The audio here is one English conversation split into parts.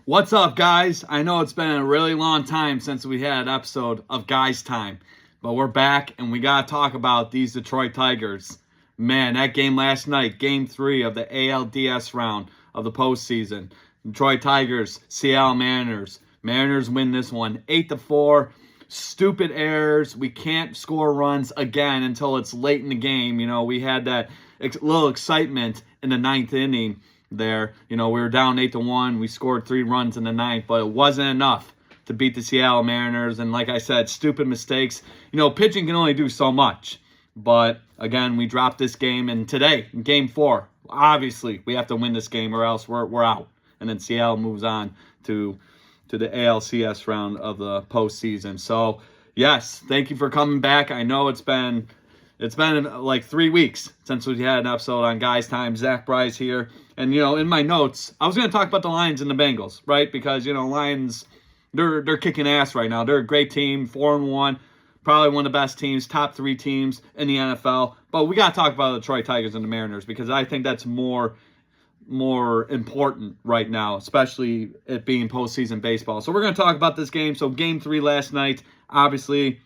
What's up, guys? I know it's been a really long time since we had an episode of Guys Time, but we're back and we got to talk about these Detroit Tigers. Man, that game last night, game 3 of the ALDS round of the postseason. Detroit Tigers, Seattle Mariners. Mariners win this one 8-4. Stupid errors. We can't score runs again until it's late in the game. You know, we had that little excitement in the 9th inning there. You know, we were down 8-1. We scored 3 runs in the 9th, but it wasn't enough to beat the Seattle Mariners. And like I said, stupid mistakes. You know, pitching can only do so much. But again, we dropped this game. And today, in game 4, obviously, we have to win this game or else we're out. And then Seattle moves on to the ALCS round of the postseason. So, yes, thank you for coming back. I know it's been like 3 weeks since we had an episode on Guys Time. Zach Bryce here. And, you know, in my notes, I was going to talk about the Lions and the Bengals, right? Because, you know, Lions, they're kicking ass right now. They're a great team, 4-1, probably one of the best teams, top 3 teams in the NFL. But we got to talk about the Detroit Tigers and the Mariners because I think that's more important right now, especially it being postseason baseball. So we're going to talk about this game. So game 3 last night, obviously,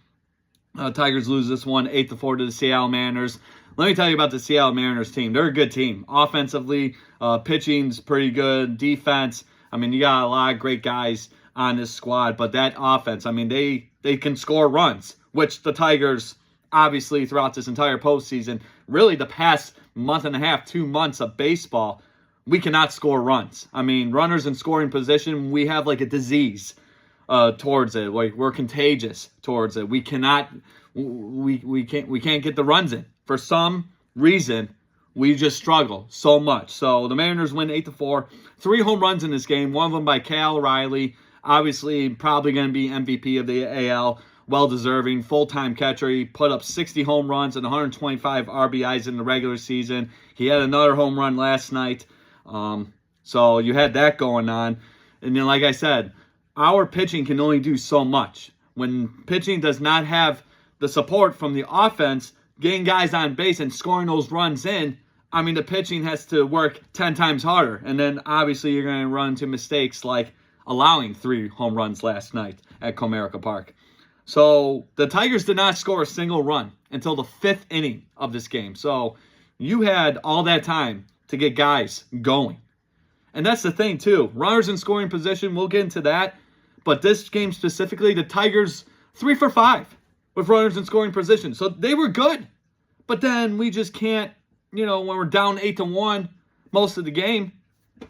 Tigers lose this one 8-4 to the Seattle Mariners. Let me tell you about the Seattle Mariners team. They're a good team. Offensively, pitching's pretty good. Defense, I mean, you got a lot of great guys on this squad. But that offense, I mean, they can score runs, which the Tigers, obviously, throughout this entire postseason, really the past month and a half, 2 months of baseball, we cannot score runs. I mean, runners in scoring position, we have like a disease towards it. Like we're contagious towards it. We can't get the runs in. For some reason, we just struggle so much. So the Mariners win 8-4. 3 home runs in this game. One of them by Cal O'Reilly. Obviously, probably going to be MVP of the AL. Well-deserving. Full-time catcher. He put up 60 home runs and 125 RBIs in the regular season. He had another home run last night. So you had that going on. And then, like I said, our pitching can only do so much. When pitching does not have the support from the offense, getting guys on base and scoring those runs in, I mean, the pitching has to work 10 times harder. And then, obviously, you're going to run into mistakes like allowing 3 home runs last night at Comerica Park. So the Tigers did not score a single run until the 5th inning of this game. So you had all that time to get guys going. And that's the thing, too. Runners in scoring position, we'll get into that. But this game specifically, the Tigers 3 for 5 with runners in scoring position. So they were good. But then we just can't, you know, when we're down 8-1 most of the game.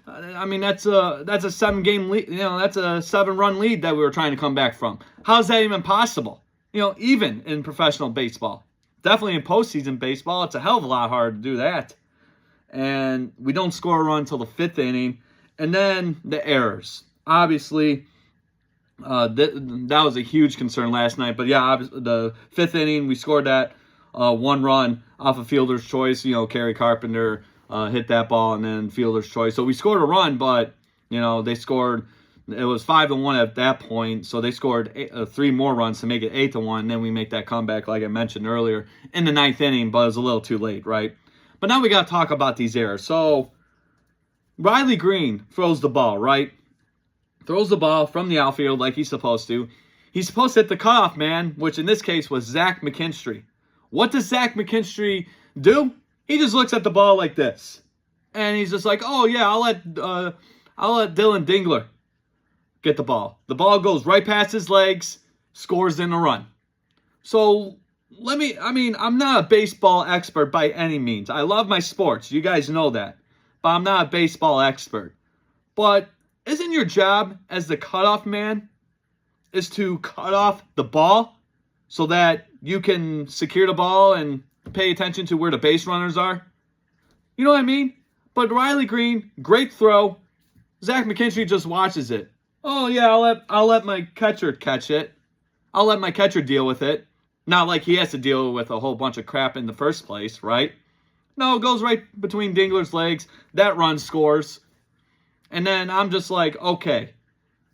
I mean, that's a 7-game lead. You know, that's a 7-run lead that we were trying to come back from. How's that even possible? You know, even in professional baseball. Definitely in postseason baseball, it's a hell of a lot harder to do that. And we don't score a run until the 5th inning. And then the errors. Obviously, that was a huge concern last night. But yeah, obviously, the 5th inning, we scored that 1 run off of fielder's choice. You know, Kerry Carpenter hit that ball and then fielder's choice. So we scored a run, but, you know, they scored, it was 5-1 at that point. So they scored 3 more runs to make it 8-1. And then we make that comeback, like I mentioned earlier, in the 9th inning, but it was a little too late, right? But now we got to talk about these errors. So Riley Green throws the ball, right? Throws the ball from the outfield like he's supposed to. He's supposed to hit the cutoff man, which in this case was Zach McKinstry. What does Zach McKinstry do? He just looks at the ball like this. And he's just like, oh yeah, I'll let Dylan Dingler get the ball. The ball goes right past his legs, scores in a run. So I'm not a baseball expert by any means. I love my sports. You guys know that. But I'm not a baseball expert. But isn't your job as the cutoff man is to cut off the ball so that you can secure the ball and pay attention to where the base runners are? You know what I mean? But Riley Green, great throw. Zach McKinstry just watches it. Oh yeah, I'll let my catcher catch it. I'll let my catcher deal with it. Not like he has to deal with a whole bunch of crap in the first place, right? No, it goes right between Dingler's legs. That run scores. And then I'm just like, okay,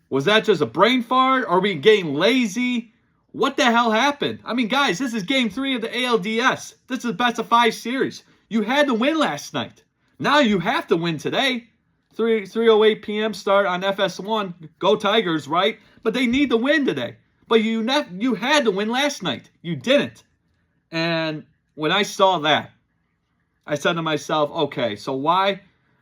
was that just a brain fart? Are we getting lazy? What the hell happened? I mean, guys, this is game 3 of the ALDS. This is best of 5 series. You had to win last night. Now you have to win today. 3:08 p.m. start on FS1. Go Tigers, right? But they need the win today. But you had to win last night. You didn't. And when I saw that, I said to myself, okay, so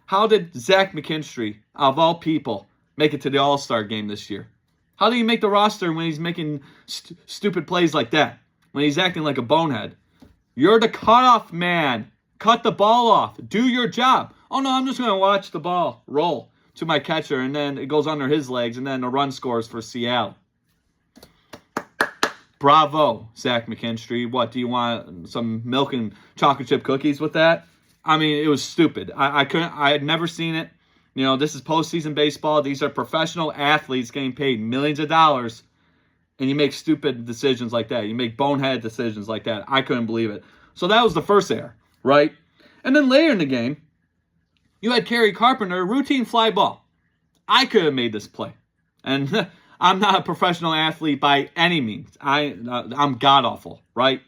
how did Zach McKinstry, of all people, make it to the All-Star game this year? How do you make the roster when he's making stupid plays like that? When he's acting like a bonehead? You're the cutoff man. Cut the ball off. Do your job. Oh, no, I'm just going to watch the ball roll to my catcher, and then it goes under his legs, and then a run scores for Seattle. Bravo, Zach McKinstry. What, do you want some milk and chocolate chip cookies with that? I mean, it was stupid. I had never seen it. You know, this is postseason baseball. These are professional athletes getting paid millions of dollars, and you make stupid decisions like that. You make bonehead decisions like that. I couldn't believe it. So that was the first error, right? And then later in the game, you had Kerry Carpenter, routine fly ball. I could have made this play. And I'm not a professional athlete by any means. I'm god-awful, right?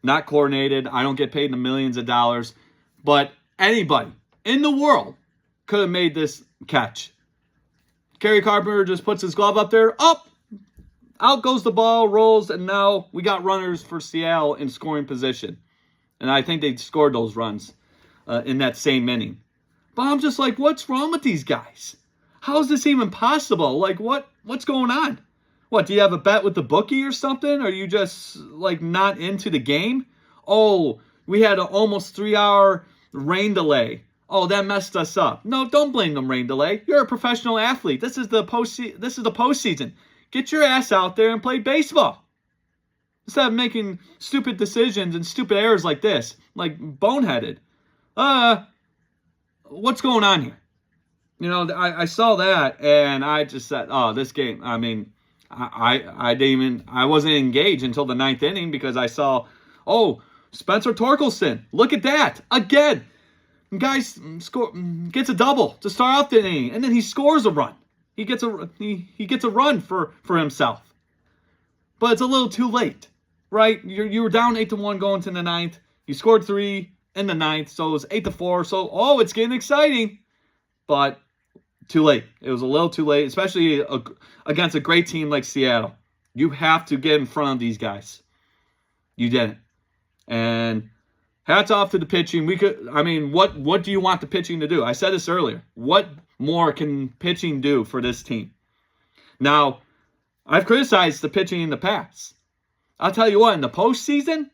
Not coordinated. I don't get paid the millions of dollars. But anybody in the world could have made this catch. Kerry Carpenter just puts his glove up there. Up! Out goes the ball, rolls, and now we got runners for Seattle in scoring position. And I think they scored those runs in that same inning. But I'm just like, what's wrong with these guys? How is this even possible? Like, what's going on? What, do you have a bet with the bookie or something? Are you just, like, not into the game? Oh, we had an almost 3-hour rain delay. Oh, that messed us up. No, don't blame the rain delay. You're a professional athlete. This is the postseason. Get your ass out there and play baseball. Instead of making stupid decisions and stupid errors like this. Like, boneheaded. What's going on here? You know, I saw that, and I just said, oh, this game, I mean, I wasn't engaged until the 9th inning because I saw, oh, Spencer Torkelson, look at that, again. Guys gets a double to start off the inning, and then he scores a run. He gets a run for himself. But it's a little too late, right? You were down 8-1 going to the 9th. You scored 3 in the 9th, so it was 8-4. So, oh, it's getting exciting. But too late. It was a little too late, especially against a great team like Seattle. You have to get in front of these guys. You didn't. And hats off to the pitching. What do you want the pitching to do? I said this earlier. What more can pitching do for this team? Now, I've criticized the pitching in the past. I'll tell you what, in the postseason,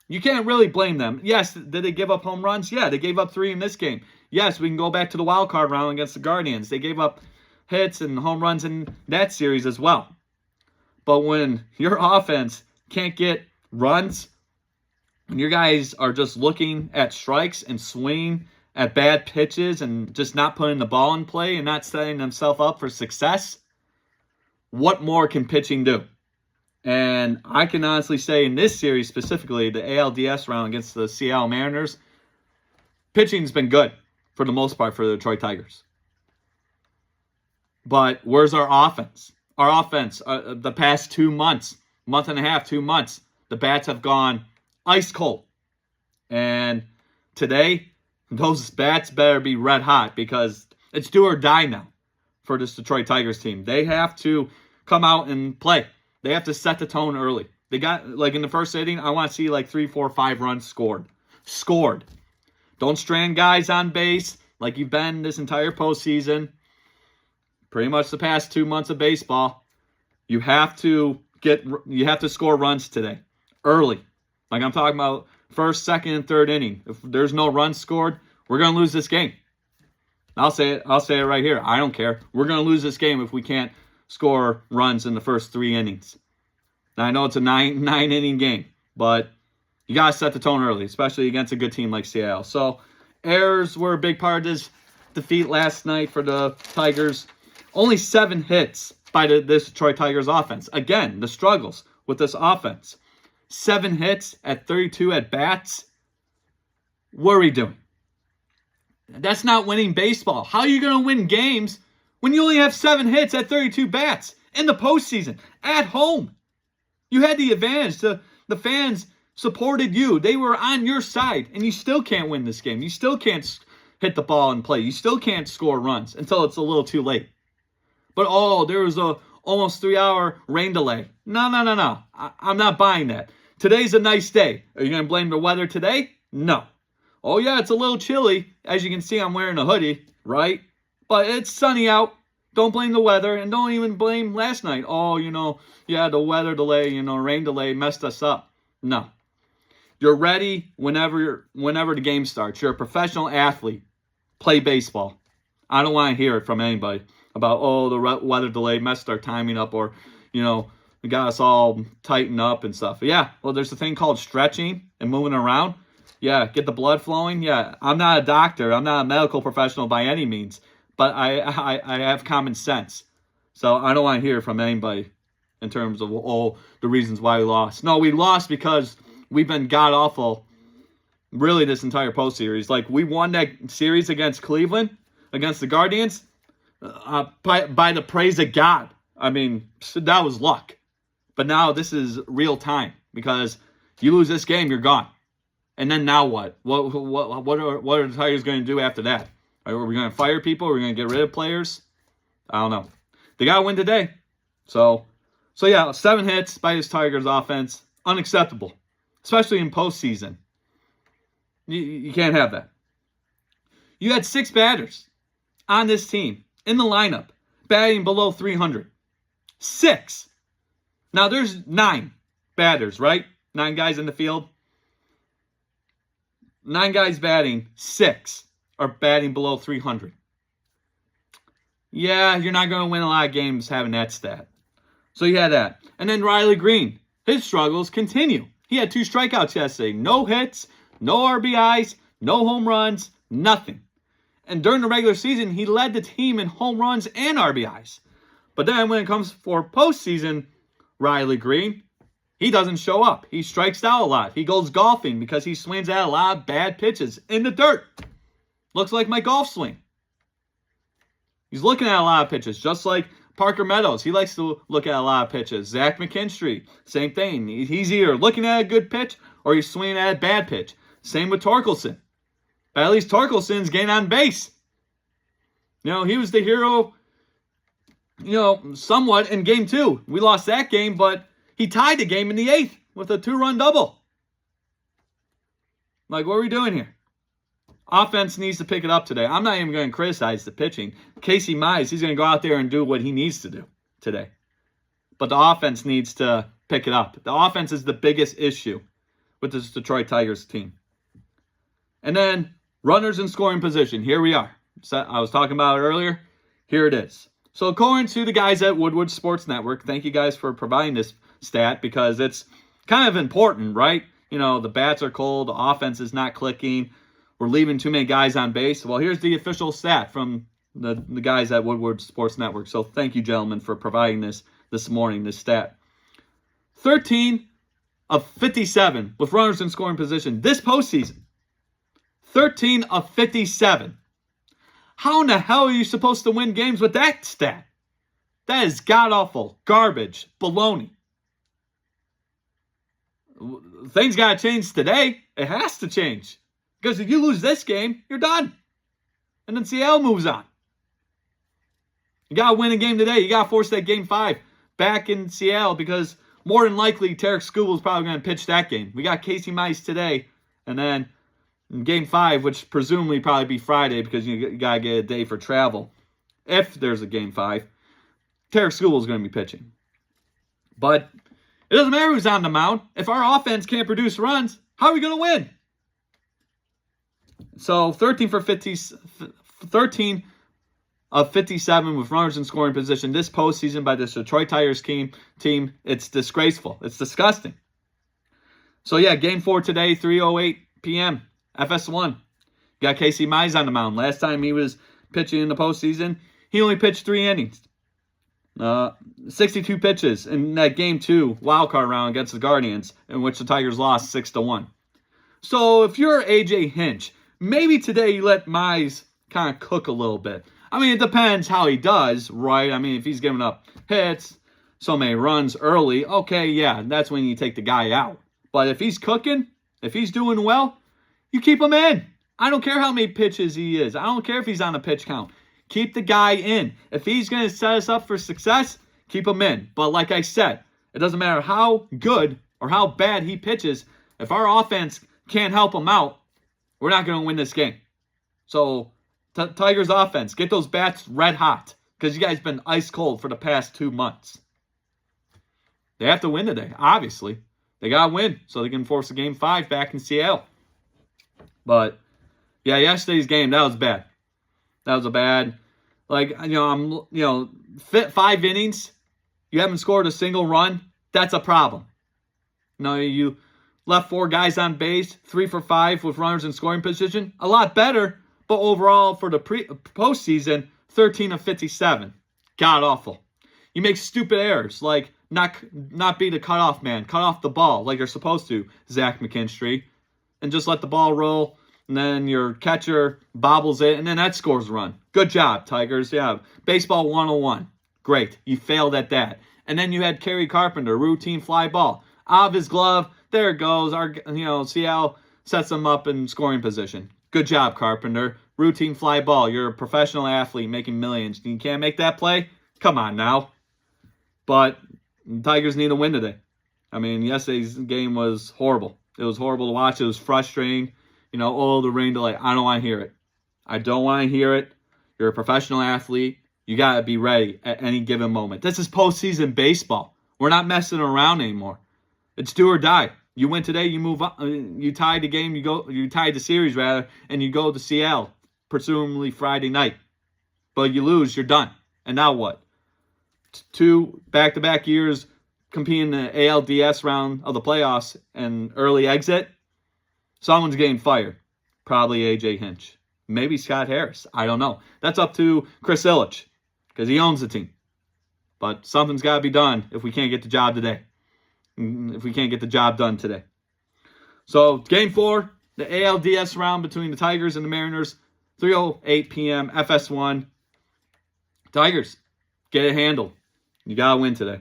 you can't really blame them. Yes, did they give up home runs? Yeah, they gave up 3 in this game. Yes, we can go back to the wild card round against the Guardians. They gave up hits and home runs in that series as well. But when your offense can't get runs, when your guys are just looking at strikes and swinging at bad pitches and just not putting the ball in play and not setting themselves up for success, what more can pitching do? And I can honestly say in this series specifically, the ALDS round against the Seattle Mariners, pitching's been good for the most part for the Detroit Tigers. But where's our offense? Our offense, the past 2 months, month and a half, 2 months, the bats have gone ice cold. And today, those bats better be red hot because it's do or die now for this Detroit Tigers team. They have to come out and play. They have to set the tone early. They got, like in the first inning, I want to see like 3, 4, 5 runs scored. Don't strand guys on base like you've been this entire postseason. Pretty much the past 2 months of baseball. You have to score runs today, early. Like I'm talking about first, second, and third inning. If there's no runs scored, we're gonna lose this game. I'll say it right here. I don't care. We're gonna lose this game if we can't score runs in the first 3 innings. Now I know it's a nine inning game, but you gotta set the tone early, especially against a good team like Seattle. So errors were a big part of this defeat last night for the Tigers. Only 7 hits by this Detroit Tigers offense. Again, the struggles with this offense. 7 hits at 32 at-bats. What are we doing? That's not winning baseball. How are you going to win games when you only have 7 hits at 32 bats in the postseason at home? You had the advantage. The fans supported you. They were on your side, and you still can't win this game. You still can't hit the ball and play. You still can't score runs until it's a little too late. But, there was a almost 3-hour rain delay. No. I'm not buying that. Today's a nice day. Are you going to blame the weather today? No. Oh, yeah, it's a little chilly. As you can see, I'm wearing a hoodie, right? But it's sunny out. Don't blame the weather, and don't even blame last night. Oh, the weather delay, rain delay messed us up. No. You're ready whenever the game starts. You're a professional athlete. Play baseball. I don't want to hear it from anybody about, the weather delay messed our timing up, or, it got us all tightened up and stuff. Yeah, well, there's a thing called stretching and moving around. Yeah, get the blood flowing. Yeah, I'm not a doctor. I'm not a medical professional by any means. But I have common sense. So I don't want to hear from anybody in terms of, the reasons why we lost. No, we lost because we've been god-awful really this entire postseries. Like, we won that series against Cleveland, against the Guardians, by the praise of God. I mean, that was luck. But now this is real time, because you lose this game, you're gone. And then now what? What are the Tigers going to do after that? Are we going to fire people? Are we going to get rid of players? I don't know. They got to win today. So yeah, 7 hits by this Tigers offense. Unacceptable, especially in postseason. You can't have that. You had 6 batters on this team in the lineup batting below 300. 6. Now there's 9 batters, right? 9 guys in the field. 9 guys batting, 6 are batting below 300. Yeah, you're not going to win a lot of games having that stat. So you had that. And then Riley Green, his struggles continue. He had 2 strikeouts yesterday. No hits, no RBIs, no home runs, nothing. And during the regular season, he led the team in home runs and RBIs. But then when it comes for postseason, Riley Green, he doesn't show up. He strikes out a lot. He goes golfing because he swings at a lot of bad pitches in the dirt. Looks like my golf swing. He's looking at a lot of pitches, just like Parker Meadows. He likes to look at a lot of pitches. Zach McKinstry, same thing. He's either looking at a good pitch or he's swinging at a bad pitch. Same with Torkelson. But at least Torkelson's getting on base. He was the hero, somewhat in Game 2. We lost that game, but he tied the game in the 8th with a 2-run double. Like, what are we doing here? Offense needs to pick it up today. I'm not even going to criticize the pitching. Casey Mize, he's going to go out there and do what he needs to do today. But the offense needs to pick it up. The offense is the biggest issue with this Detroit Tigers team. And then runners in scoring position. Here we are. So I was talking about it earlier. Here it is. So according to the guys at Woodward Sports Network, thank you guys for providing this stat, because it's kind of important, right? The bats are cold. The offense is not clicking. We're leaving too many guys on base. Well, here's the official stat from the guys at Woodward Sports Network. So thank you, gentlemen, for providing this morning, this stat. 13 of 57 with runners in scoring position this postseason. 13 of 57. How in the hell are you supposed to win games with that stat? That is god-awful, garbage, baloney. Things got to change today. It has to change. Because if you lose this game, you're done. And then Seattle moves on. You got to win a game today. You got to force that Game 5 back in Seattle, because more than likely, Tarek Skubal is probably going to pitch that game. We got Casey Mize today. And then in Game 5, which presumably probably be Friday, because you got to get a day for travel. If there's a Game 5, Tarek Skubal is going to be pitching. But it doesn't matter who's on the mound. If our offense can't produce runs, how are we going to win? So 13 of 57 with runners in scoring position this postseason by this Detroit Tigers team. It's disgraceful. It's disgusting. So yeah, Game 4 today, 3:08 p.m. FS1. Got Casey Mize on the mound. Last time he was pitching in the postseason, he only pitched 3 innings. 62 pitches in that Game 2 wildcard round against the Guardians, in which the Tigers lost 6-1. So if you're AJ Hinch, maybe today you let Mize kind of cook a little bit. I mean, it depends how he does, right? I mean, if he's giving up hits, so many runs early, okay, yeah, that's when you take the guy out. But if he's cooking, if he's doing well, you keep him in. I don't care how many pitches he is. I don't care if he's on a pitch count. Keep the guy in. If he's going to set us up for success, keep him in. But like I said, it doesn't matter how good or how bad he pitches. If our offense can't help him out, we're not going to win this game. So, Tigers offense, get those bats red hot because you guys been ice cold for the past 2 months. They have to win today, obviously. They got to win so they can force a Game 5 back in Seattle. But, yeah, yesterday's game, that was bad. That was a bad, fit 5 innings. You haven't scored a single run. That's a problem. You left 4 guys on base, 3 for 5 with runners in scoring position. A lot better, but overall for the postseason, 13 of 57. God awful. You make stupid errors like not be the cutoff man, cut off the ball like you're supposed to, Zach McKinstry, and just let the ball roll. And then your catcher bobbles it, and then that scores a run. Good job, Tigers. Yeah, baseball 101. Great. You failed at that. And then you had Kerry Carpenter, routine fly ball. Out of his glove, there it goes. Seattle sets him up in scoring position. Good job, Carpenter. Routine fly ball. You're a professional athlete making millions. You can't make that play? Come on now. But Tigers need a win today. Yesterday's game was horrible. It was horrible to watch. It was frustrating. The rain delay. I don't want to hear it. I don't want to hear it. You're a professional athlete. You got to be ready at any given moment. This is postseason baseball. We're not messing around anymore. It's do or die. You win today, you move on. You tied the game, you tied the series rather, and you go to Seattle, presumably Friday night. But you lose, you're done. And now what? 2 back-to-back years competing in the ALDS round of the playoffs and early exit. Someone's getting fired. Probably AJ Hinch. Maybe Scott Harris. I don't know. That's up to Chris Ilitch because he owns the team. But something's got to be done if we can't get the job today. If we can't get the job done today. So, Game 4, the ALDS round between the Tigers and the Mariners, 3:08 p.m., FS1. Tigers, get it handled. You got to win today.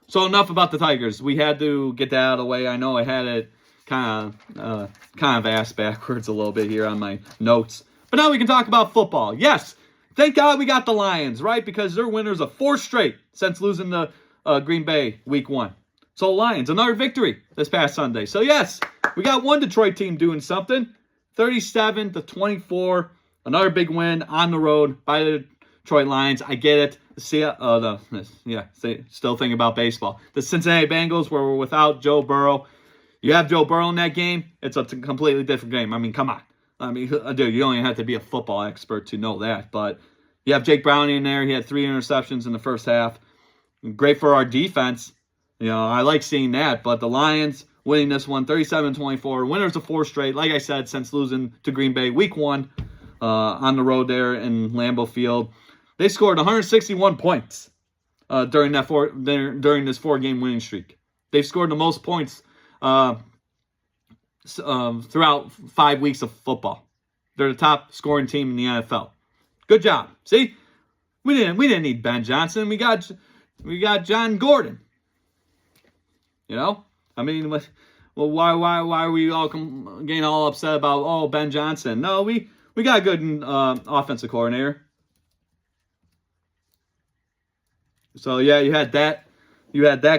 So, enough about the Tigers. We had to get that out of the way. I know I had it kind of ass backwards a little bit here on my notes. But now we can talk about football. Yes, thank God we got the Lions, right? Because they're winners of 4 straight since losing to Green Bay week 1. So Lions, another victory this past Sunday. So yes, we got one Detroit team doing something. 37-24, another big win on the road by the Detroit Lions. I get it. Still thinking about baseball. The Cincinnati Bengals were without Joe Burrow. You have Joe Burrow in that game, it's a completely different game. Come on. Dude, you don't even have to be a football expert to know that. But you have Jake Browning in there. He had 3 interceptions in the first half. Great for our defense. I like seeing that. But the Lions winning this one, 37-24. Winners of 4 straight, like I said, since losing to Green Bay week 1 on the road there in Lambeau Field. They scored 161 points during this 4-game winning streak. They've scored the most points throughout 5 weeks of football. They're the top scoring team in the NFL. Good job. See, we didn't need Ben Johnson. We got John Gordon. Well, why are we all getting all upset about Ben Johnson? No, we got a good offensive coordinator. So yeah, you had that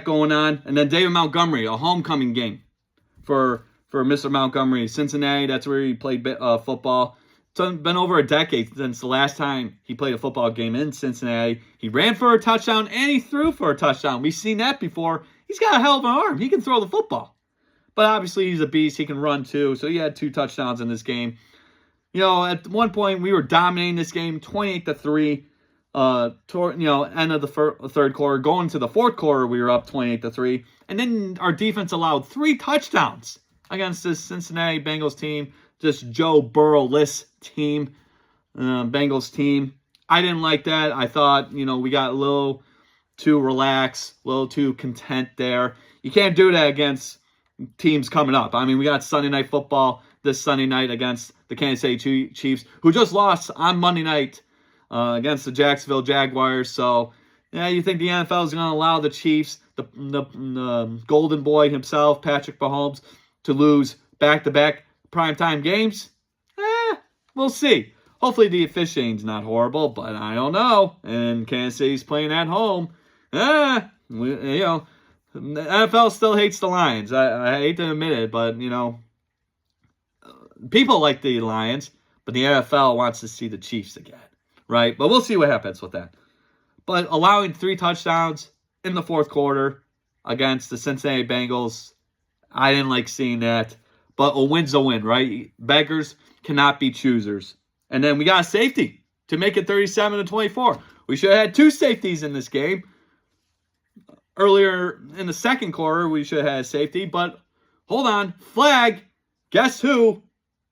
going on, and then David Montgomery, a homecoming game for Mr. Montgomery, Cincinnati. That's where he played football. It's been over a decade since the last time he played a football game in Cincinnati. He ran for a touchdown and he threw for a touchdown. We've seen that before. He's got a hell of an arm. He can throw the football. But obviously he's a beast. He can run too. So he had 2 touchdowns in this game. At one point we were dominating this game 28-3. End of the third quarter. Going to the fourth quarter, we were up 28-3. And then our defense allowed 3 touchdowns against this Cincinnati Bengals team. This Joe Burrow-less team, Bengals team. I didn't like that. I thought, we got a little too relaxed, a little too content there. You can't do that against teams coming up. We got Sunday Night Football this Sunday night against the Kansas City Chiefs, who just lost on Monday night against the Jacksonville Jaguars. So, you think the NFL is going to allow the Chiefs, the golden boy himself, Patrick Mahomes, to lose back-to-back primetime games? We'll see. Hopefully the officiating's not horrible, but I don't know. And Kansas City's playing at home. The NFL still hates the Lions. I hate to admit it, but, people like the Lions, but the NFL wants to see the Chiefs again, right? But we'll see what happens with that. But allowing 3 touchdowns in the fourth quarter against the Cincinnati Bengals, I didn't like seeing that. But a win's a win, right? Beggars cannot be choosers. And then we got a safety to make it 37-24. We should have had 2 safeties in this game. Earlier in the second quarter, we should have had a safety. But hold on, flag. Guess who?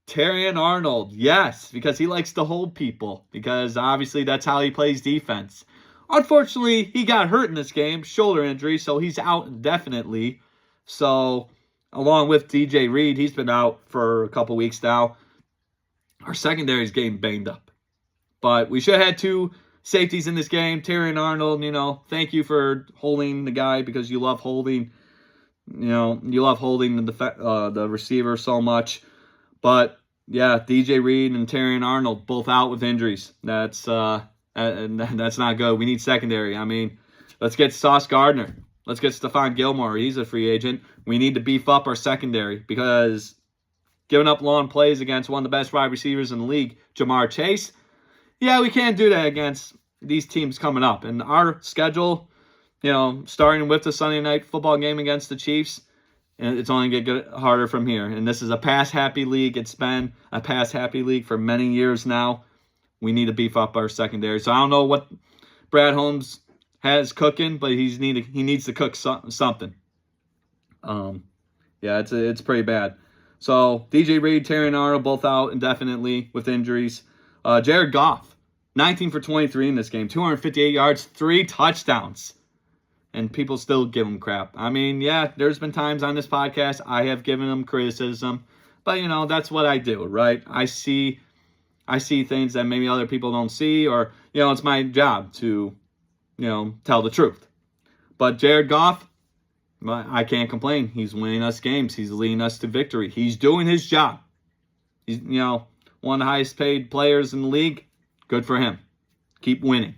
Terrion Arnold. Yes, because he likes to hold people. Because obviously that's how he plays defense. Unfortunately, he got hurt in this game, shoulder injury, so he's out indefinitely. So, along with DJ Reed, he's been out for a couple weeks now. Our secondary is getting banged up. But we should have had 2 safeties in this game. Terrion Arnold, thank you for holding the guy because you love holding. You love holding the receiver so much. But, yeah, DJ Reed and Terrion Arnold both out with injuries. That's not good. We need secondary. I mean, let's get Sauce Gardner. Let's get Stephon Gilmore. He's a free agent. We need to beef up our secondary because giving up long plays against one of the best wide receivers in the league, Jamar Chase, yeah, we can't do that against these teams coming up. And our schedule, starting with the Sunday night football game against the Chiefs, and it's only going to get harder from here. And this is a pass-happy league. It's been a pass-happy league for many years now. We need to beef up our secondary. So I don't know what Brad Holmes has cooking, but he needs to cook something. It's pretty bad. So DJ Reed, Terrion Arnold, both out indefinitely with injuries. Jared Goff, 19 for 23 in this game, 258 yards, 3 touchdowns. And people still give him crap. I mean, yeah, there's been times on this podcast I have given him criticism, but that's what I do, right? I see things that maybe other people don't see, or, it's my job to, tell the truth. But Jared Goff, I can't complain. He's winning us games. He's leading us to victory. He's doing his job. He's, one of the highest paid players in the league. Good for him. Keep winning.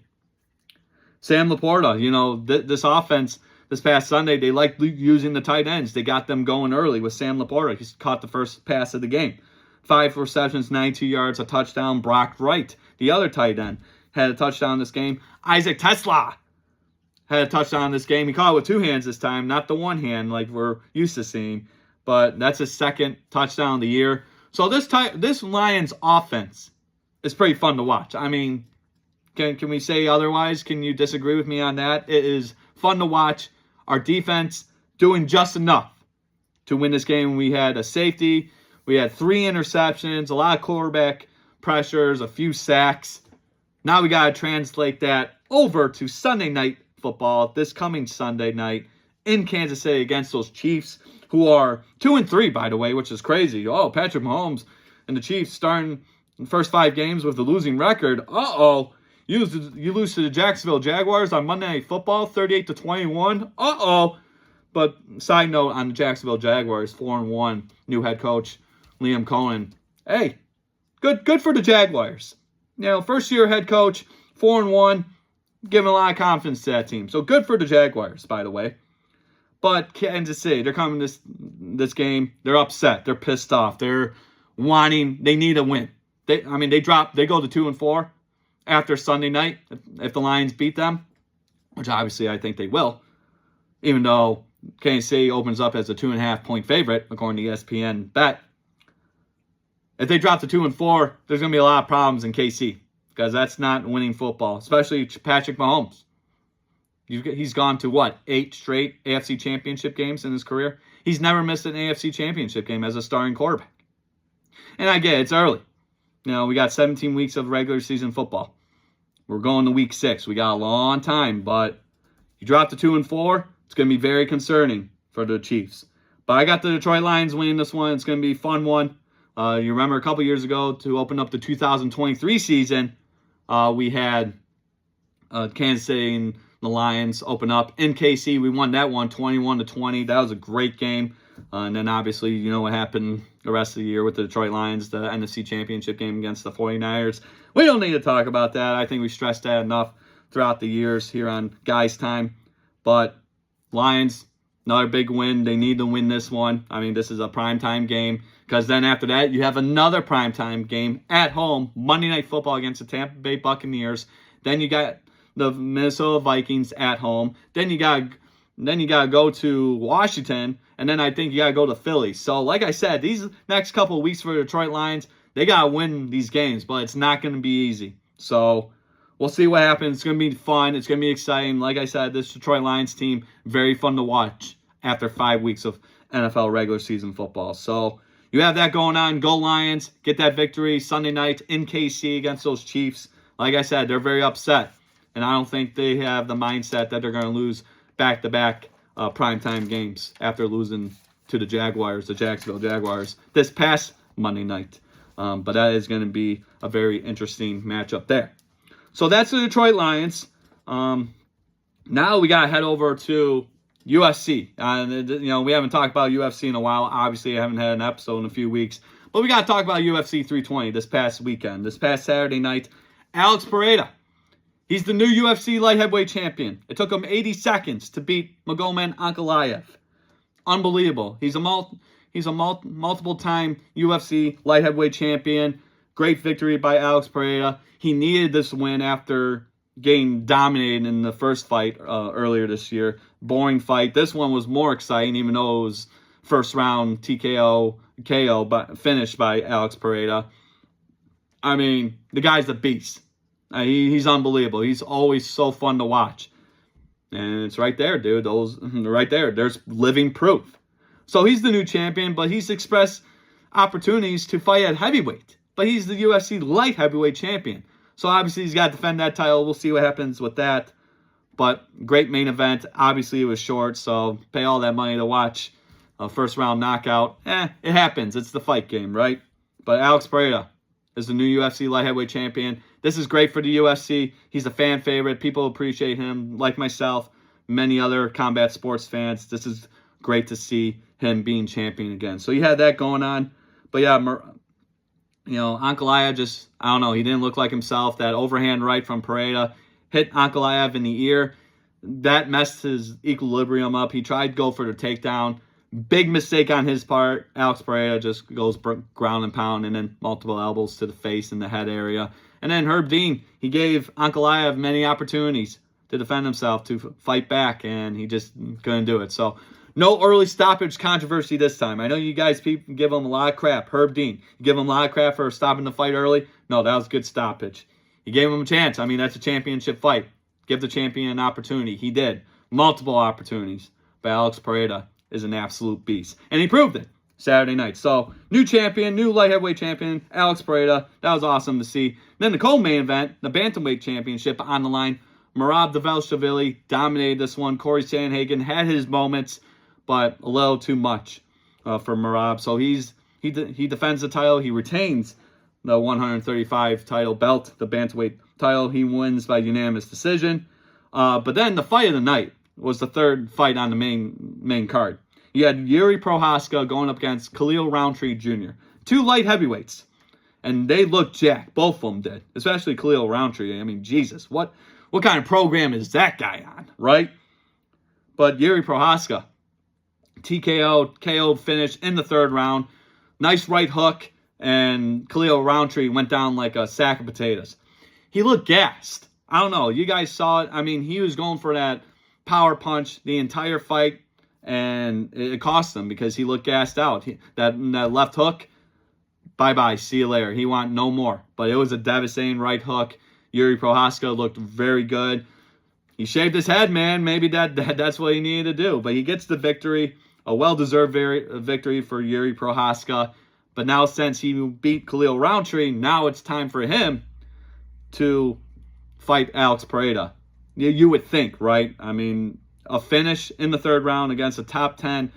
Sam Laporta, this offense this past Sunday, they liked using the tight ends. They got them going early with Sam Laporta. He caught the first pass of the game. 5 receptions, 92 yards, a touchdown. Brock Wright, the other tight end, had a touchdown this game. Isaac Tesla had a touchdown this game. He caught it with 2 hands this time, not the one hand like we're used to seeing. But that's his second touchdown of the year. So this Lions offense is pretty fun to watch. I mean, can we say otherwise? Can you disagree with me on that? It is fun to watch. Our defense doing just enough to win this game. We had a safety. We had 3 interceptions, a lot of quarterback pressures, a few sacks. Now we got to translate that over to Sunday night football this coming Sunday night in Kansas City against those Chiefs, who are 2-3, by the way, which is crazy. Oh, Patrick Mahomes and the Chiefs starting the first 5 games with a losing record. Uh-oh. You lose to the Jacksonville Jaguars on Monday Night Football, 38-21. Uh-oh. But side note on the Jacksonville Jaguars, 4-1, new head coach Liam Cohen. Hey, good for the Jaguars. First year head coach, 4-1, giving a lot of confidence to that team. So good for the Jaguars, by the way. But Kansas City, they're coming this game. They're upset. They're pissed off. They need a win. They go to 2-4 after Sunday night if the Lions beat them, which obviously I think they will, even though Kansas City opens up as a 2.5-point favorite, according to ESPN bet. If they drop to 2-4, there's going to be a lot of problems in KC because that's not winning football, especially Patrick Mahomes. He's gone to, 8 straight AFC championship games in his career? He's never missed an AFC championship game as a starting quarterback. And I get it, it's early. We got 17 weeks of regular season football. We're going to week 6. We got a long time, but you drop to 2-4, it's going to be very concerning for the Chiefs. But I got the Detroit Lions winning this one. It's going to be a fun one. You remember a couple years ago to open up the 2023 season, we had Kansas City and the Lions open up in KC. We won that one 21-20. That was a great game. And then obviously, you know what happened the rest of the year with the Detroit Lions, the NFC Championship game against the 49ers. We don't need to talk about that. I think we stressed that enough throughout the years here on Guys Time. But Lions, another big win. They need to win this one. I mean, this is a primetime game, because then after that, you have another primetime game at home, Monday Night Football against the Tampa Bay Buccaneers. Then you got the Minnesota Vikings at home. Then you got to go to Washington, and then I think you got to go to Philly. So, like I said, these next couple of weeks for the Detroit Lions, they got to win these games, but it's not going to be easy. So, we'll see what happens. It's going to be fun. It's going to be exciting. Like I said, this Detroit Lions team, very fun to watch after 5 weeks of NFL regular season football. So, you have that going on. Go Lions. Get that victory Sunday night in KC against those Chiefs. Like I said, they're very upset, and I don't think they have the mindset that they're going to lose back-to-back primetime games after losing to the Jacksonville Jaguars, this past Monday night. But that is going to be a very interesting matchup there. So that's the Detroit Lions. Now we got to head over to UFC. We haven't talked about UFC in a while. Obviously, I haven't had an episode in a few weeks. But we got to talk about UFC 320 this past weekend. This past Saturday night, Alex Pereira. He's the new UFC light heavyweight champion. It took him 80 seconds to beat Magomed Ankalaev. Unbelievable. He's a multiple-time UFC light heavyweight champion. Great victory by Alex Pereira. He needed this win after getting dominated in the first fight earlier this year. Boring fight. This one was more exciting, even though it was first round TKO KO, but finished by Alex Pereira. I mean, the guy's a beast. He's unbelievable. He's always so fun to watch. And it's right there, dude. Those right there. There's living proof. So he's the new champion, but he's expressed opportunities to fight at heavyweight. But he's the UFC light heavyweight champion. So obviously he's got to defend that title. We'll see what happens with that. But great main event. Obviously it was short, so pay all that money to watch a first round knockout. It happens. It's the fight game, right? But Alex Pereira is the new UFC light heavyweight champion. This is great for the UFC. He's a fan favorite. People appreciate him, like myself, many other combat sports fans. This is great to see him being champion again. So you had that going on. But yeah, Ankalaev just, I don't know, he didn't look like himself. That overhand right from Pereira hit Ankalaev in the ear. That messed his equilibrium up. He tried to go for the takedown. Big mistake on his part. Alex Pereira just goes ground and pound, and then multiple elbows to the face and the head area. And then Herb Dean, he gave Ankalaev many opportunities to defend himself, to fight back, and he just couldn't do it. So no early stoppage controversy this time. I know you guys people give him a lot of crap. Herb Dean, you give him a lot of crap for stopping the fight early. No, that was a good stoppage. You gave him a chance. I mean, that's a championship fight. Give the champion an opportunity. He did. Multiple opportunities. But Alex Pereira is an absolute beast. And he proved it Saturday night. So, new champion, new light heavyweight champion, Alex Pereira. That was awesome to see. Then the co-main event, the bantamweight championship on the line. Merab Dvalishvili dominated this one. Corey Sandhagen had his moments, but a little too much for Merab. So he defends the title. He retains the 135 title belt, the bantamweight title. He wins by unanimous decision. But then the fight of the night was the third fight on the main card. You had Yuri Prochazka going up against Khalil Roundtree Jr. Two light heavyweights. And they looked jacked. Both of them did. Especially Khalil Roundtree. I mean, Jesus, what kind of program is that guy on, right? But Yuri Prochazka, KO finish in the third round. Nice right hook. And Khalil Roundtree went down like a sack of potatoes. He looked gassed. I don't know. You guys saw it. I mean, he was going for that power punch the entire fight. And it cost him because he looked gassed out. That left hook, bye-bye, see you later. He want no more. But it was a devastating right hook. Yuri Prochazka looked very good. He shaved his head, man. Maybe that's what he needed to do. But he gets the victory. A well-deserved victory for Yuri Prochazka. But now since he beat Khalil Roundtree, now it's time for him to fight Alex Pereira. You would think, right? I mean, a finish in the third round against a top 10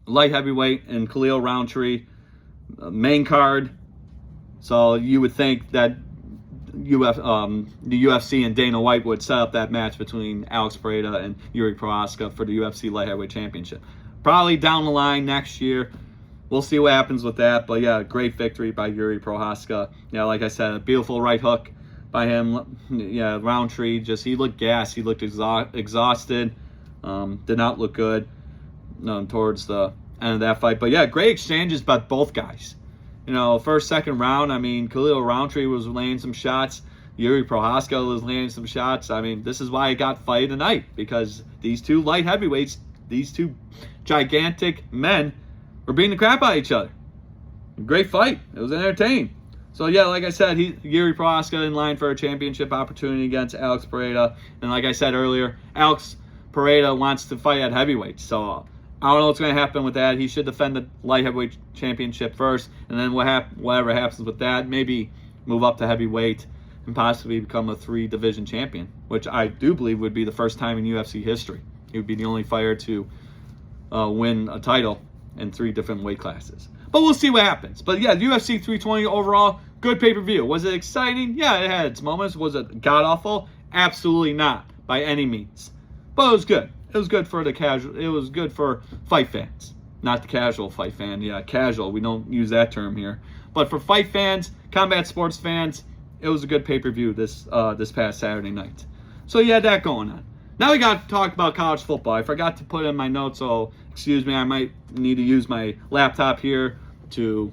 light heavyweight and Khalil Roundtree, main card. So you would think that the UFC and Dana White would set up that match between Alex Pereira and Yuri Prochazka for the UFC light heavyweight championship. probably down the line next year. We'll see what happens with that. But yeah, great victory by Yuri Prochazka. Yeah, like I said, a beautiful right hook by him. Yeah, Roundtree, he looked gassed. He looked exhausted. Did not look good towards the end of that fight. But yeah, great exchanges by both guys. First, second round, Khalil Roundtree was laying some shots. Yuri Prochazka was landing some shots. This is why it got fight of the night, because these two light heavyweights, these two gigantic men, were beating the crap out of each other. Great fight. It was entertaining. So yeah, like I said, Yuri Prochazka in line for a championship opportunity against Alex Pereira. And like I said earlier, Alex Pereira wants to fight at heavyweight. So I don't know what's going to happen with that. He should defend the light heavyweight championship first, and then whatever happens with that, maybe move up to heavyweight and possibly become a 3-division champion, which I do believe would be the first time in UFC history. He would be the only fighter to win a title in 3 different weight classes. But we'll see what happens. But yeah, UFC 320 overall, good pay-per-view. Was it exciting? Yeah, it had its moments. Was it god-awful? Absolutely not, by any means. But it was good. It was good for the casual. It was good for fight fans. Not the casual fight fan. Yeah, casual. We don't use that term here. But for fight fans, combat sports fans, it was a good pay-per-view this past Saturday night. So you had that going on. Now we got to talk about college football. I forgot to put in my notes, so excuse me. I might need to use my laptop here to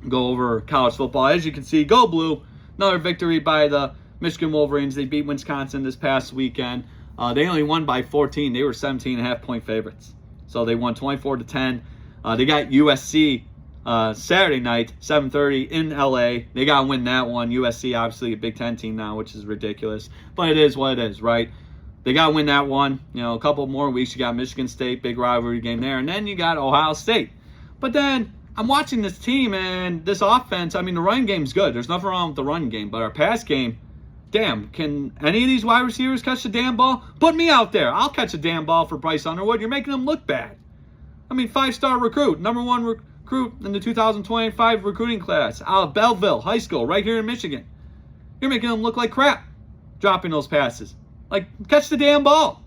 go over college football. As you can see, go blue. Another victory by the Michigan Wolverines. They beat Wisconsin this past weekend. They only won by 14. They were 17.5-point favorites. So they won 24-10. They got USC Saturday night, 7:30 in LA. They got to win that one. USC, obviously a Big Ten team now, which is ridiculous. But it is what it is, right? They got to win that one. A couple more weeks, you got Michigan State, big rivalry game there. And then you got Ohio State. But then I'm watching this team and this offense. The run game's good. There's nothing wrong with the run game. But our pass game, damn, can any of these wide receivers catch the damn ball? Put me out there. I'll catch a damn ball for Bryce Underwood. You're making him look bad. 5-star recruit, number 1 recruit in the 2025 recruiting class out of Belleville High School right here in Michigan. You're making him look like crap dropping those passes. Catch the damn ball.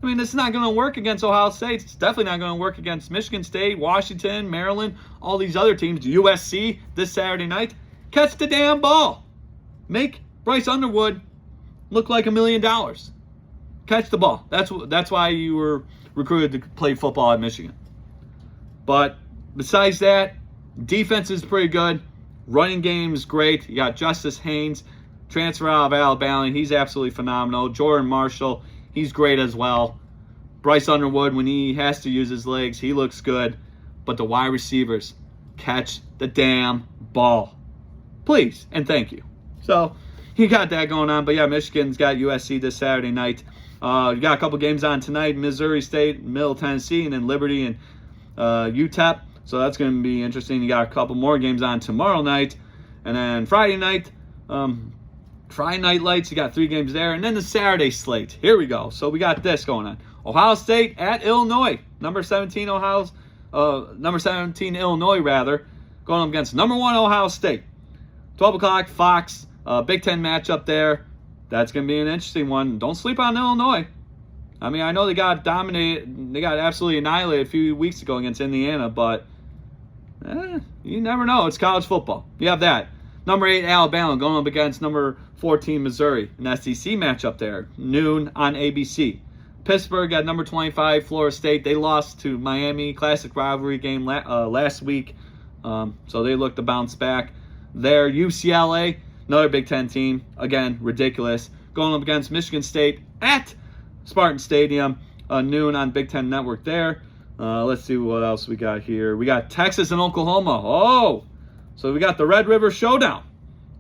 This is not going to work against Ohio State. It's definitely not going to work against Michigan State, Washington, Maryland, all these other teams, USC this Saturday night. Catch the damn ball. Make Bryce Underwood look like $1 million. Catch the ball. That's why you were recruited to play football at Michigan. But besides that, defense is pretty good. Running game is great. You got Justice Haynes, transfer out of Alabama, and he's absolutely phenomenal. Jordan Marshall, he's great as well. Bryce Underwood, when he has to use his legs, he looks good. But the wide receivers, catch the damn ball. Please, and thank you. So, you got that going on. But yeah, Michigan's got USC this Saturday night. You got a couple games on tonight. Missouri State, Middle Tennessee, and then Liberty and UTEP. So that's going to be interesting. You got a couple more games on tomorrow night. And then Friday night, Friday Night Lights, you got 3 games there. And then the Saturday slate. Here we go. So we got this going on. Ohio State at Illinois. Number 17 Illinois rather. Going up against number 1 Ohio State. 12 o'clock, Fox. Big Ten matchup there. That's going to be an interesting one. Don't sleep on Illinois. I know they got dominated. They got absolutely annihilated a few weeks ago against Indiana, but you never know. It's college football. You have that. Number 8, Alabama, going up against number 14, Missouri. An SEC matchup there. Noon on ABC. Pittsburgh at number 25, Florida State. They lost to Miami. Classic rivalry game last week. So they look to bounce back there. UCLA, another Big Ten team. Again, ridiculous. Going up against Michigan State at Spartan Stadium. Noon on Big Ten Network there. Let's see what else we got here. We got Texas and Oklahoma. Oh! So we got the Red River Showdown.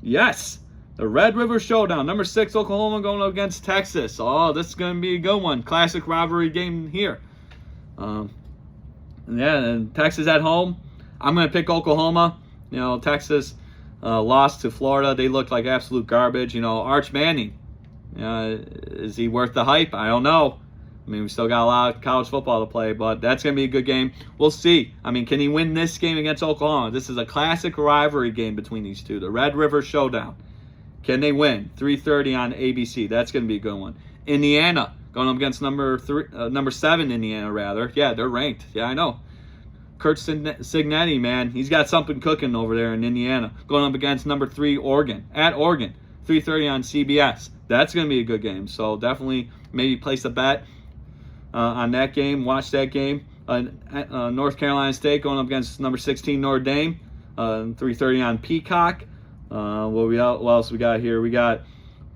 Yes, the Red River Showdown. Number 6, Oklahoma going up against Texas. Oh, this is going to be a good one. Classic rivalry game here. Yeah, and Texas at home. I'm going to pick Oklahoma. Texas lost to Florida. They looked like absolute garbage. Arch Manning. Is he worth the hype? I don't know. We still got a lot of college football to play, but that's going to be a good game. We'll see. Can he win this game against Oklahoma? This is a classic rivalry game between these two, the Red River Showdown. Can they win? 3:30 on ABC. That's going to be a good one. Indiana going up against number 7 Indiana, rather. Yeah, they're ranked. Yeah, I know. Kurt Cignetti, man, he's got something cooking over there in Indiana. Going up against number 3 Oregon, at Oregon, 3:30 on CBS. That's going to be a good game. So definitely maybe place a bet on that game. Watch that game. North Carolina State going up against number 16 Notre Dame, 3:30 on Peacock. What else we got here? We got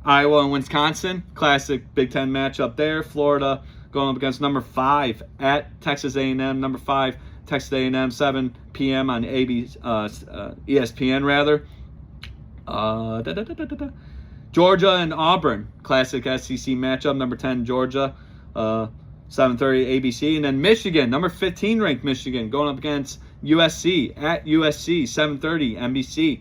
Iowa and Wisconsin, classic Big Ten matchup there. Florida going up against number 5 at Texas A&M, number 5 Texas A&M, 7 p.m. on ESPN rather. Georgia and Auburn, classic SEC matchup, number 10 Georgia, 7:30 ABC, and then Michigan, number 15 ranked Michigan, going up against USC at USC, 7:30 NBC.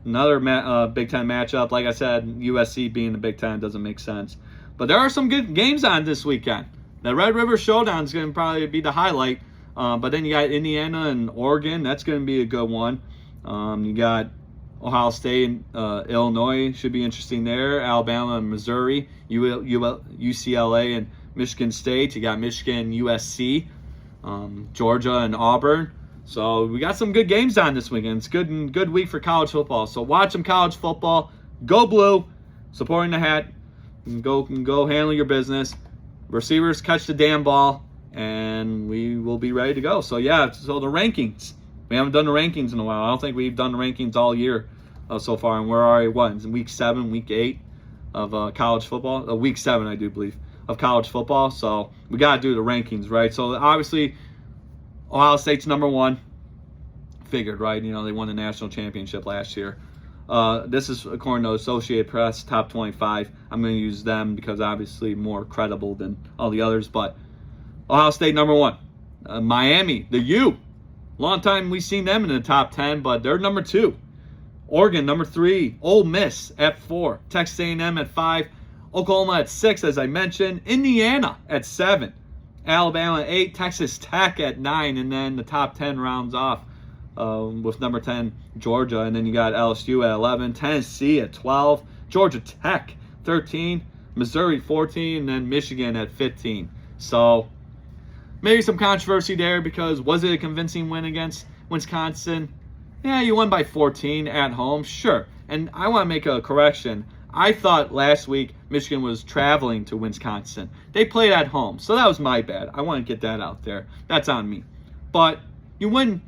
Another Big Ten matchup. Like I said, USC being the Big Ten doesn't make sense. But there are some good games on this weekend. The Red River Showdown is going to probably be the highlight. But then you got Indiana and Oregon. That's going to be a good one. You got Ohio State and Illinois. Should be interesting there. Alabama and Missouri. UCLA and Michigan State. You got Michigan and USC. Georgia and Auburn. So we got some good games on this weekend. It's good week for college football. So watch some college football. Go Blue. Supporting the hat. Go handle your business. Receivers catch the damn ball. And we will be ready to go. So, yeah, so the rankings. We haven't done the rankings in a while. I don't think we've done the rankings all year so far. And we're already, in week 7, week 8 of college football? Week 7, I do believe, of college football. So, we got to do the rankings, right? So, obviously, Ohio State's number 1. Figured, right? You know, they won the national championship last year. This is according to Associated Press, top 25. I'm going to use them because obviously more credible than all the others. But Ohio State number 1. Miami, the U. Long time we've seen them in the top 10, but they're number 2. Oregon number 3. Ole Miss at 4. Texas A&M at 5. Oklahoma at 6, as I mentioned. Indiana at 7. Alabama at 8. Texas Tech at 9. And then the top 10 rounds off with number 10, Georgia. And then you got LSU at 11. Tennessee at 12. Georgia Tech 13. Missouri 14. And then Michigan at 15. So maybe some controversy there because was it a convincing win against Wisconsin? Yeah, you won by 14 at home, sure. And I want to make a correction. I thought last week Michigan was traveling to Wisconsin. They played at home, so that was my bad. I want to get that out there. That's on me. But you won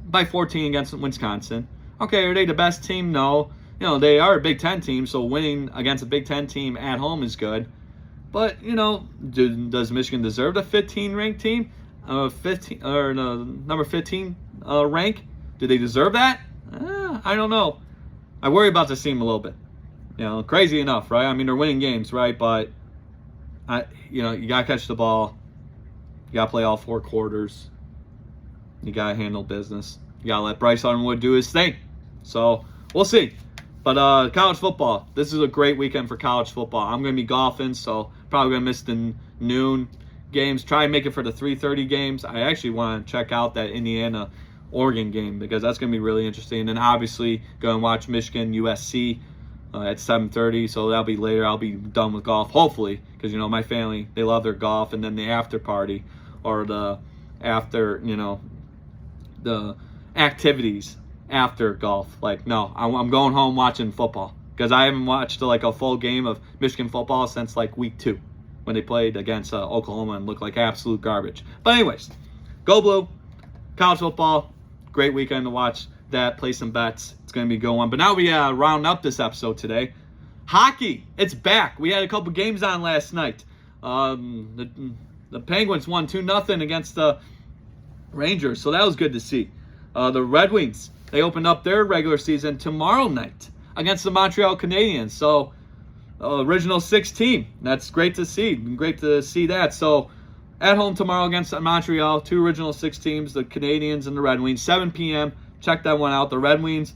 by 14 against Wisconsin. Okay, are they the best team? No. You know, they are a Big Ten team, so winning against a Big Ten team at home is good. But, you know, does Michigan deserve the 15-ranked team? Number 15 rank? Do they deserve that? I don't know. I worry about this team a little bit. You know, crazy enough, right? I mean, they're winning games, right? But, you got to catch the ball. You got to play all 4 quarters. You got to handle business. You got to let Bryce Underwood do his thing. So, we'll see. But college football, this is a great weekend for college football. I'm going to be golfing, so probably going to miss the noon games. Try and make it for the 3:30 games. I actually want to check out that Indiana-Oregon game because that's going to be really interesting. And then obviously go and watch Michigan-USC at 7:30, so that'll be later. I'll be done with golf, hopefully, because, my family, they love their golf. And then the after party or the after, the activities after golf. Like, no, I'm going home watching football because I haven't watched a full game of Michigan football since week 2 when they played against Oklahoma and looked like absolute garbage. But anyways, go Blue. College football, great weekend to watch that, play some bets. It's going to be a good one. But now we round up this episode today. Hockey, it's back. We had a couple games on last night. The Penguins won 2-0 against the Rangers, so that was good to see. The Red Wings, they opened up their regular season tomorrow night against the Montreal Canadiens. So, original 6 team. That's great to see. Great to see that. So, at home tomorrow against Montreal, 2 original 6 teams, the Canadiens and the Red Wings, 7 p.m. Check that one out. The Red Wings,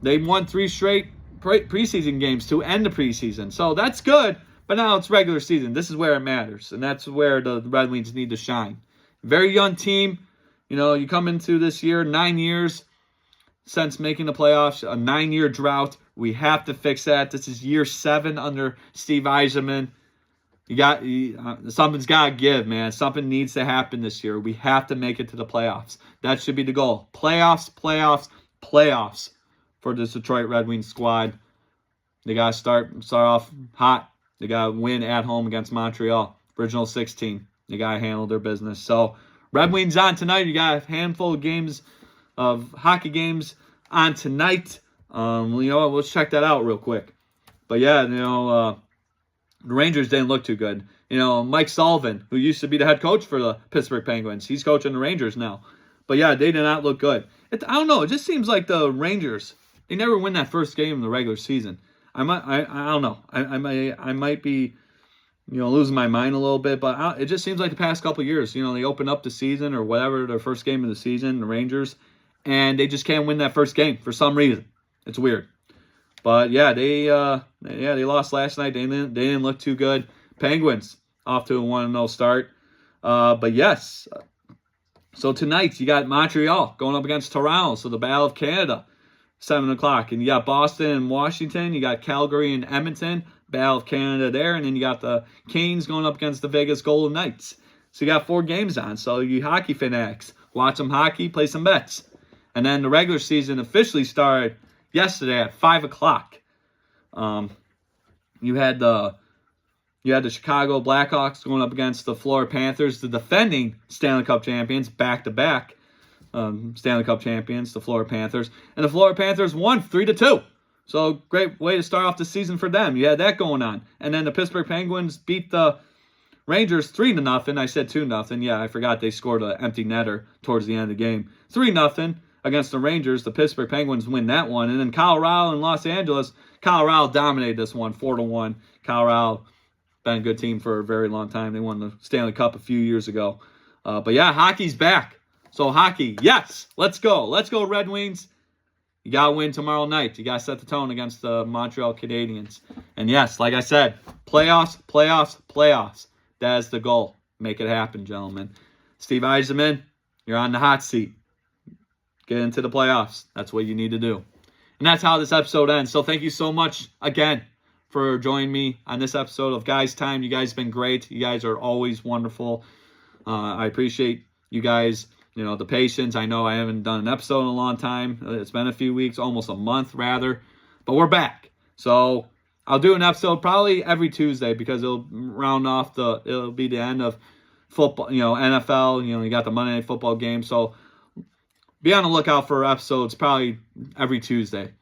they won 3 straight preseason games to end the preseason. So, that's good. But now it's regular season. This is where it matters. And that's where the Red Wings need to shine. Very young team. You come into this year, 9 years since making the playoffs, a 9-year drought. We have to fix that. This is year 7 under Steve Yzerman. Something's got to give, man. Something needs to happen this year. We have to make it to the playoffs. That should be the goal. Playoffs, playoffs, playoffs for this Detroit Red Wings squad. They got to start off hot. They got to win at home against Montreal. Original 16. They got to handle their business. So, Red Wings on tonight. You got a handful of games, of hockey games on tonight. Let's check that out real quick. But yeah, the Rangers didn't look too good. Mike Sullivan, who used to be the head coach for the Pittsburgh Penguins, he's coaching the Rangers now. But yeah, they did not look good. I don't know. It just seems like the Rangers, they never win that first game in the regular season. I don't know. I might be, losing my mind a little bit, but it just seems like the past couple of years, they open up the season or whatever, their first game of the season, the Rangers, and they just can't win that first game for some reason. It's weird. But yeah, they lost last night. They didn't look too good. Penguins off to a 1-0 start. But yes, so tonight you got Montreal going up against Toronto. So the Battle of Canada, 7 o'clock. And you got Boston and Washington. You got Calgary and Edmonton. Battle of Canada there. And then you got the Canes going up against the Vegas Golden Knights. So you got 4 games on. So you hockey fanatics, watch some hockey, play some bets. And then the regular season officially started yesterday at 5 o'clock. You had the Chicago Blackhawks going up against the Florida Panthers, the defending Stanley Cup champions, back-to-back Stanley Cup champions, the Florida Panthers. And the Florida Panthers won 3-2. So great way to start off the season for them. You had that going on. And then the Pittsburgh Penguins beat the Rangers 3-0. I said 2-0. Yeah, I forgot they scored an empty netter towards the end of the game. 3-0 against the Rangers. The Pittsburgh Penguins win that one. And then Colorado and Los Angeles, Colorado dominated this one 4-1. Colorado been a good team for a very long time. They won the Stanley Cup a few years ago. But yeah, hockey's back. So hockey, yes, let's go. Let's go Red Wings. You got to win tomorrow night. You got to set the tone against the Montreal Canadiens. And yes, like I said, playoffs, playoffs, playoffs. That is the goal. Make it happen, gentlemen. Steve Yzerman, you're on the hot seat. Get into the playoffs. That's what you need to do. And that's how this episode ends. So thank you so much again for joining me on this episode of Guys Time. You guys have been great. You guys are always wonderful. I appreciate you guys, the patience. I know I haven't done an episode in a long time. It's been a few weeks, almost a month rather. But we're back. So I'll do an episode probably every Tuesday because it'll be the end of football, NFL. You got the Monday Night Football game. So be on the lookout for episodes probably every Tuesday.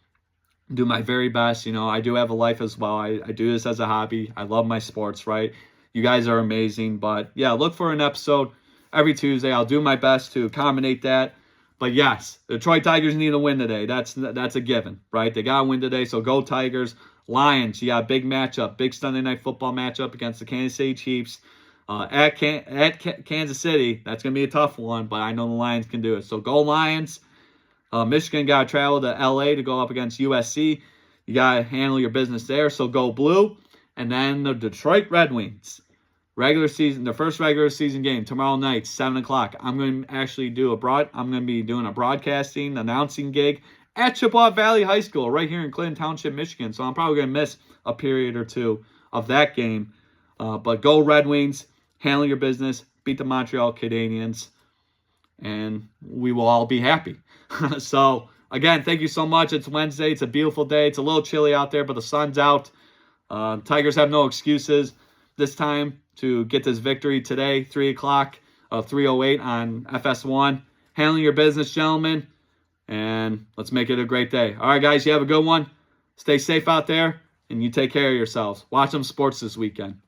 Do my very best. I do have a life as well. I do this as a hobby. I love my sports, right? You guys are amazing. But yeah, look for an episode every Tuesday. I'll do my best to accommodate that. But yes, the Detroit Tigers need to win today. That's a given, right? They got to win today. So go Tigers. Lions, you got a big matchup, big Sunday Night Football matchup against the Kansas City Chiefs. At Kansas City, that's going to be a tough one, but I know the Lions can do it. So go Lions. Michigan got to travel to L.A. to go up against USC. You got to handle your business there, so go blue. And then the Detroit Red Wings. The first regular season game, tomorrow night, 7 o'clock. I'm going to actually I'm going to be doing a broadcasting, announcing gig at Chippewa Valley High School right here in Clinton Township, Michigan. So I'm probably going to miss a period or two of that game. But go Red Wings. Handle your business. Beat the Montreal Canadiens. And we will all be happy. So, again, thank you so much. It's Wednesday. It's a beautiful day. It's a little chilly out there, but the sun's out. Tigers have no excuses this time to get this victory today, 3 o'clock, 3:08 on FS1. Handling your business, gentlemen. And let's make it a great day. All right, guys, you have a good one. Stay safe out there, and you take care of yourselves. Watch some sports this weekend.